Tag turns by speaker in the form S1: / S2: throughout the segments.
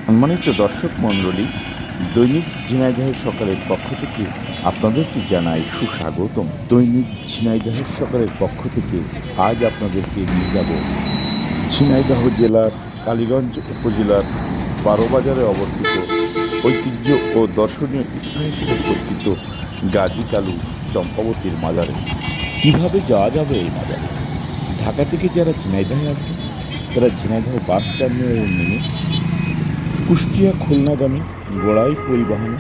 S1: সম্মানিত দর্শক মণ্ডলী, দৈনিক ঝিনাইদহের সকালের পক্ষ থেকে আপনাদেরকে জানাই সুস্বাগতম। দৈনিক ঝিনাইদহের সকালের পক্ষ থেকে আজ আপনাদেরকে নিয়ে যাব ঝিনাইদহ জেলার কালীগঞ্জ উপজেলার বারোবাজারে অবস্থিত ঐতিহ্য ও দর্শনীয় স্থান হিসেবে পরিচিত গাজী কালু চম্পাবতীর মাজারে। কিভাবে যাওয়া যাবে এই মাজারে? ঢাকা থেকে যারা ঝিনাইদহে আসবেন তারা ঝিনাইদহ বাস টার্মিনালে নেমে কুষ্টিয়া খুলনাগামী গোড়াই পরিবহনে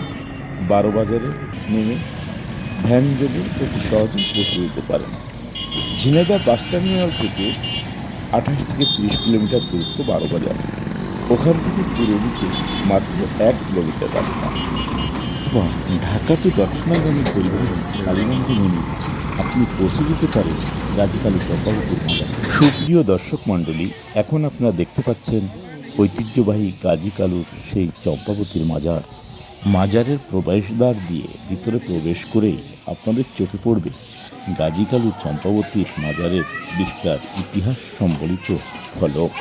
S1: বারোবাজারে নেমে ভ্যান যোগে অতি সহজেই পৌঁছে যেতে পারেন। ঝিনাইদহ বাস টার্মিনাল থেকে 28 থেকে 30 কিলোমিটার দূরত্ব বারোবাজার। ওখান থেকে পূর্ব দিকে মাত্র 1 কিলোমিটার রাস্তা। এবং ঢাকা টু দর্শনাগামী পরিবহনে কালীগঞ্জে নেমে আপনি পৌঁছে যেতে পারেন গাজী কালু চম্পাবতীর মাজার। সুপ্রিয় দর্শক মণ্ডলী, এখন আপনারা দেখতে পাচ্ছেন ঐতিহ্যবাহী গাজী কালুর সেই চম্পাবতীর মাজার। মাজারের প্রবেশদ্বার দিয়ে ভিতরে প্রবেশ করেই আপনাদের চোখে পড়বে গাজী কালু চম্পাবতীর মাজারের বিস্তার ইতিহাস সম্বলিত ফলক।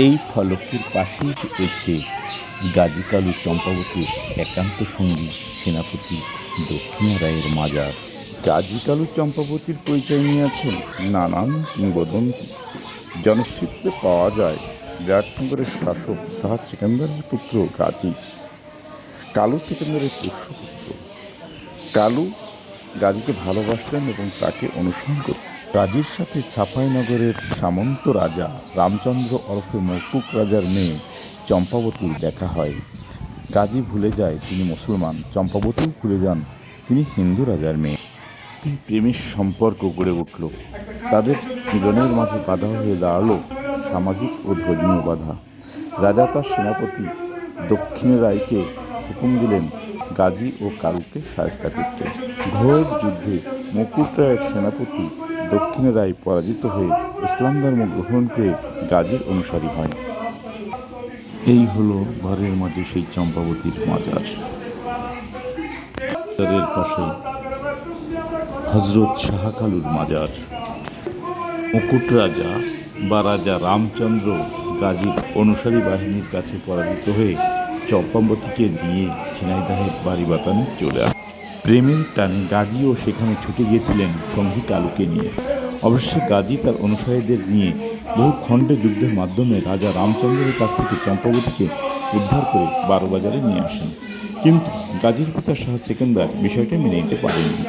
S1: এই ফলকের পাশেই রয়েছে গাজী কালু চম্পাবতীর একান্ত সঙ্গী সেনাপতি দক্ষিণা রায়ের মাজার। গাজী কালু চম্পাবতীর পরিচয় নিয়ে আছেন নানান কিংবদন্তি। জনশ্রুতিতে পাওয়া যায় বিরাটনগরের শাসক শাহ সিকান্দারের পুত্র গাজী কালু সিকান্দারের পোষ্যপুত্র। কালু গাজীকে ভালোবাসতেন এবং তাকে অনুসরণ করতেন। গাজীর সাথে চাঁপাইনগরের সামন্ত রাজা রামচন্দ্র ওরফে মকুক রাজার মেয়ে চম্পাবতীর দেখা হয়। গাজী ভুলে যায় তিনি মুসলমান, চম্পাবতীও ভুলে যান তিনি হিন্দু রাজার মেয়ে। প্রেমের সম্পর্ক গড়ে উঠল। তাদের মিলনের মাঝে বাধা হয়ে দাঁড়ালো সামাজিক ও ধর্মীয় বাধা। রাজা তার সেনাপতি দক্ষিণ রায়কে হুকুম দিলেন গাজী ও কালুকে শায়েস্তা করতে। ঘোর যুদ্ধে মুকুট রায়ের সেনাপতি দক্ষিণ রায় পরাজিত হয়ে ইসলাম ধর্ম গ্রহণ করে গাজীর অনুসারী হয়। এই হলো ঘরের মাঝে সেই চম্পাবতীর মাজার। মাজারের পাশে হজরত শাহ কালুর মাজার। মুকুট রাজা বা রাজা রামচন্দ্র গাজীর অনুসারী বাহিনীর কাছে পরাজিত হয়ে চম্পাবতীকে নিয়ে ঝিনাইদহের বাড়িবাতানে চলে আসে। প্রেমের টানে গাজীও সেখানে ছুটে গিয়েছিলেন সঙ্গী কালুকে নিয়ে। অবশ্য গাজী তার অনুসারীদের নিয়ে বহু খণ্ডে যুদ্ধের মাধ্যমে রাজা রামচন্দ্রের কাছ থেকে চম্পাবতীকে উদ্ধার করে বারোবাজারে নিয়ে আসেন। কিন্তু গাজীর পিতা শাহ সিকান্দার বিষয়টা মেনে নিতে পারেননি।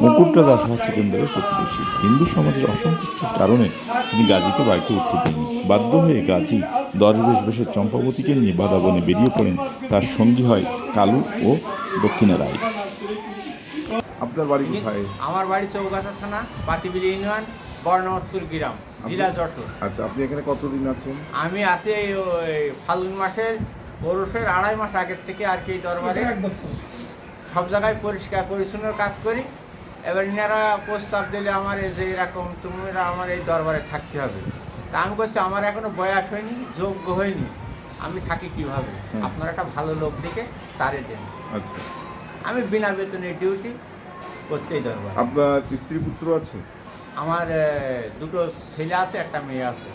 S1: মুকুট রাজা শাহ সিকান্দারের প্রতিবেশী, হিন্দু সমাজের অসন্তুষ্টির কারণে তিনি গাজীকে বাড়িতে উঠতে দেননি। বাধ্য হয়ে গাজী দরবেশ বেশে চম্পাবতীকে নিয়ে বাদাবনে বেরিয়ে পড়েন। তার সঙ্গী হয় কালু ও দক্ষিণা রায়। আপনার বাড়ি কোথায়?
S2: আমার বাড়ি চৌগাছা থানা, পাতিবিলি ইউনিয়ন, বর্ণমতপুর গ্রাম, জেলা যশোর।
S1: আচ্ছা, আপনি এখানে কতদিন আছেন?
S2: আমি আছি ওই ফাল্গুন মাসের পৌরষের 2.5 মাস আগের থেকে আর কি দরবারে সব জায়গায় পরিষ্কার পরিচ্ছন্নর কাজ করি। এবার ইনারা প্রস্তাব দিলে আমার যে এরকম তোমরা আমার এই দরবারে থাকতে হবে। তা আমি বলছি আমার এখনো বয়স হয়নি, যোগ্য হয়নি, আমি থাকি কিভাবে? আপনারা একটা ভালো লোক দেখে তারে দেন।
S1: আচ্ছা,
S2: আমি বিনা বেতনে ডিউটি করছি এই দরবার।
S1: আপনার স্ত্রী পুত্র আছে?
S2: আমার দুটো ছেলে আছে, একটা মেয়ে আছে।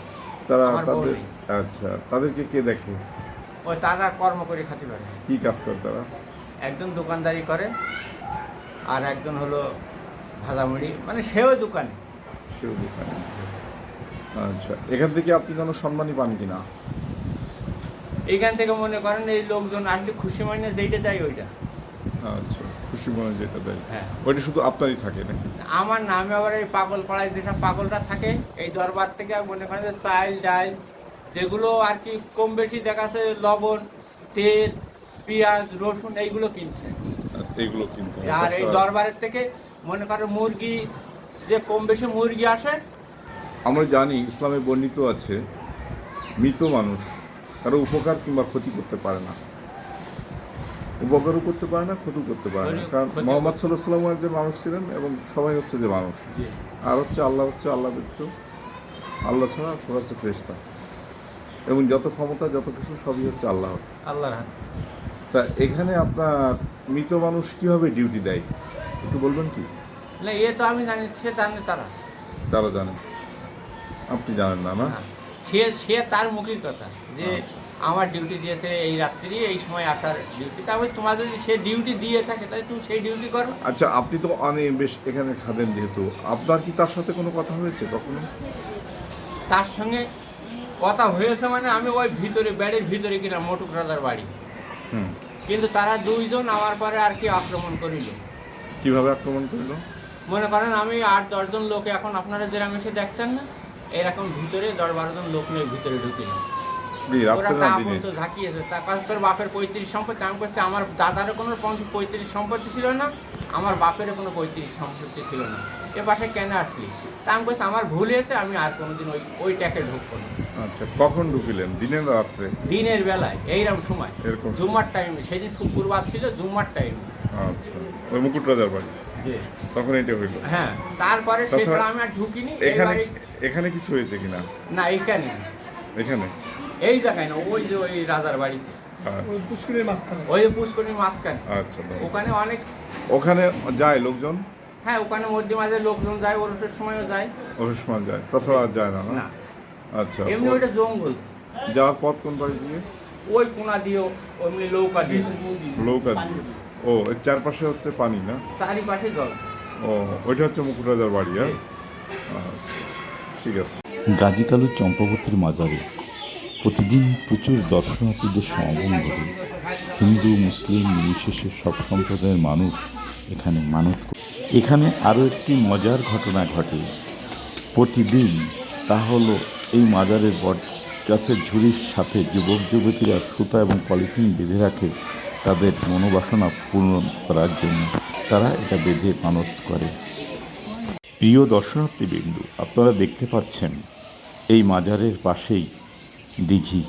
S1: তারা
S2: আমার বউ
S1: তাদের
S2: নেই।
S1: আচ্ছা, তাদেরকে কে দেখে?
S2: ওই তারা কর্ম করে খাতে পারে।
S1: কি কাজ করে তারা?
S2: একজন দোকানদারি করে আর একজন হলো ভাজামুড়ি, মানে সেও দোকানে।
S1: সেও দোকানে। আচ্ছা, এখান থেকে আপনি কোনো সম্মানই পান কিনা?
S2: এইখান থেকে মনে করেন এই লোকজন আসলে খুশি মনে যেইটা দেয় ওইটা।
S1: আচ্ছা, খুশি মনে যেটা দেয়
S2: হ্যাঁ,
S1: ওইটা শুধু আপনারই থাকে নাকি?
S2: আমার নামে আবার এই পাগল পাড়ায় যেসব পাগলরা থাকে এই দরবার থেকে মনে করেন যে চাল ডাল যেগুলো আর কি কম বেশি দেখাচ্ছে, লবণ, তেল, পেঁয়াজ, রসুন এইগুলো কিনছে।
S1: আচ্ছা, এইগুলো কিনতে হয়।
S2: আর এই দরবারের থেকে মনে করেন মুরগি, যে কম বেশি মুরগি আসে।
S1: আমরা জানি ইসলামে বর্ণিত আছে মৃত মানুষ কারো উপকার কিংবা ক্ষতি করতে পারে না, উপকারও করতে পারে না, ক্ষতি করতে পারে না। কারণ মোহাম্মদ সাল্লাল্লাহু আলাইহি ওয়াসাল্লাম একজন মানুষ ছিলেন এবং সবাই হচ্ছে যে মানুষ। আর হচ্ছে আল্লাহ ব্যতীত, আল্লাহ ছাড়া সব হচ্ছে ফেরেশতা, এবং যত ক্ষমতা যত কিছু সবই হচ্ছে আল্লাহর।
S2: আল্লাহর হাতে।
S1: তা এখানে আপনার মৃত মানুষ কিভাবে ডিউটি দেয় একটু বলবেন কি?
S2: না, এ তো আমি জানি, সে জানে তারা।
S1: তারা জানেন, আপনি জানেন না? না,
S2: সে সে তার মুখের কথা যে আমার ডিউটি দিয়েছে এই রাত্রি এই সময় আসার ডিউটি, তারপরে তোমার যদি সে ডিউটি দিয়ে থাকে তাহলে তুমি সেই ডিউটি করো।
S3: আচ্ছা, আপনি তো অনেক বেশ এখানে খাদেন, যেহেতু আপনার কি তার সাথে কোনো কথা হয়েছে কখনো?
S2: তার সঙ্গে কথা হয়েছে মানে আমি ওই ভিতরে ব্যাড়ের ভিতরে কিনা মোটুক রাজার বাড়ি,
S3: হুম।
S2: কিন্তু তারা দুইজন আমার পরে আর কি আক্রমণ করিল।
S3: কিভাবে আক্রমণ করলো?
S2: মনে করেন আমি 8-10 জন লোক, এখন আপনারা যেরকম এসে দেখছেন না এরকম ভিতরে 10-12 জন লোক নিয়ে ভিতরে ঢুকিল। ওরা
S3: রাত্রে
S2: তা
S3: না দিনে?
S2: পর্যন্ত ঝাঁকিয়েছে, তার কাছে তোর বাপের 35 সম্পত্তি। আমি করছি আমার দাদারও কোনো 35 সম্পত্তি ছিল না, আমার বাপেরও কোনো 35 সম্পত্তি ছিল না, এ পাশে কেন আসলি? তা আমি করছি আমার ভুল হয়েছে, আমি আর কোনোদিন ওই ট্যাকে ঢুকবো না।
S3: আচ্ছা, কখন ঢুকিলেন? দিনে না রাত্রে?
S2: দিনের বেলায় এইরকম সময়,
S3: এরকম সময়?
S2: জুম্মার টাইমে, সেদিন শুক্রবার ছিল, জুম্মার টাইমে।
S3: আচ্ছা, ওই মুকুট রাজার বাড়ি,
S2: যে
S3: তখন এটা হইলো?
S2: হ্যাঁ, তারপরে
S3: তাছাড়া
S2: সেটা আমি আর ঢুকিনি।
S3: এখানে
S2: এবারে
S3: এখানে কিছু হয়েছে কিনা?
S2: না, এইখানে
S3: এখানে?
S2: এই জায়গায় না, ওই যে ওই রাজার বাড়িতে,
S3: আচ্ছা,
S2: ওই পুষ্করির মাঝখানে,
S3: আচ্ছা, দাও।
S2: ওখানে অনেক,
S3: ওখানে যায় লোকজন?
S2: হ্যাঁ ওখানে মধ্যে মাঝে লোকজন যায়, ওরসের সময়ও যায়।
S3: ওই সময় যায়, তাছাড়া আর যায় না?
S2: না,
S3: আচ্ছা,
S2: এমনি ওইটা জঙ্গল,
S3: যাওয়ার পথ কোন বাড়ি দিয়ে?
S2: ওই কোনা দিয়েও এমনি নৌকা দিয়ে,
S3: নৌকা দিয়ে? ও, এর চারপাশে হচ্ছে পানি না?
S2: চারিপাশে জল।
S3: ও, ওইটা হচ্ছে মুকুট রাজার বাড়ি, হ্যাঁ? আচ্ছা, ঠিক আছে।
S1: গাজী কালু চম্পাবতীর মাজারে প্রতিদিন প্রচুর দর্শনার্থীদের সমাগম ঘটে। হিন্দু মুসলিম নির্বিশেষে সব সম্প্রদায়ের মানুষ এখানে মানত করে। এখানে আরও একটি মজার ঘটনা ঘটে প্রতিদিন, তা হলো এই মাজারের বট গাছের ঝুড়ির সাথে যুবক যুবতীরা সুতা এবং পলিথিন বেঁধে রাখে তাদের মনোবাসনা পূরণ করার জন্য। তারা এটা বেঁধে মানত করে। প্রিয় দর্শনার্থীবৃন্দ, আপনারা দেখতে পাচ্ছেন এই মাজারের পাশেই দিঘি,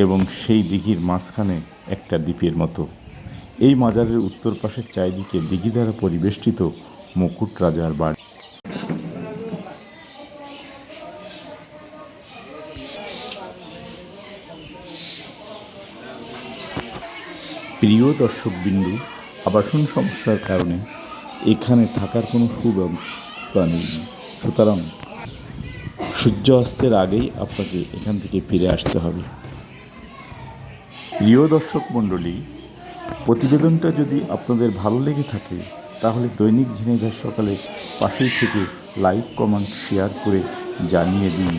S1: এবং সেই দিঘির মাঝখানে একটা দ্বীপের মতো। এই মাজারের উত্তর পাশের চারিদিকে দিঘি দ্বারা পরিবেষ্টিত মুকুট রাজার বাড়ি। প্রিয় দর্শকবিন্দু, আবাসন সমস্যার কারণে এখানে থাকার কোনো সুব্যবস্থা নেই, সুতরাং সূর্য অস্তের আগেই আপনাকে এখান থেকে ফিরে আসতে হবে। প্রিয় দর্শক মণ্ডলী, প্রতিবেদনটা যদি আপনাদের ভালো লেগে থাকে তাহলে দৈনিক ঝিনাইদহ সকালের পাশেই থেকে লাইক কমেন্ট শেয়ার করে জানিয়ে দিন।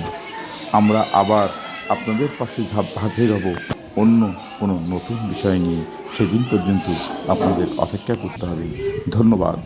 S1: আমরা আবার আপনাদের পাশে হাজির হব অন্য কোনো নতুন বিষয় নিয়ে। সেদিন পর্যন্ত আপনাদের অপেক্ষা করতে হবে। ধন্যবাদ।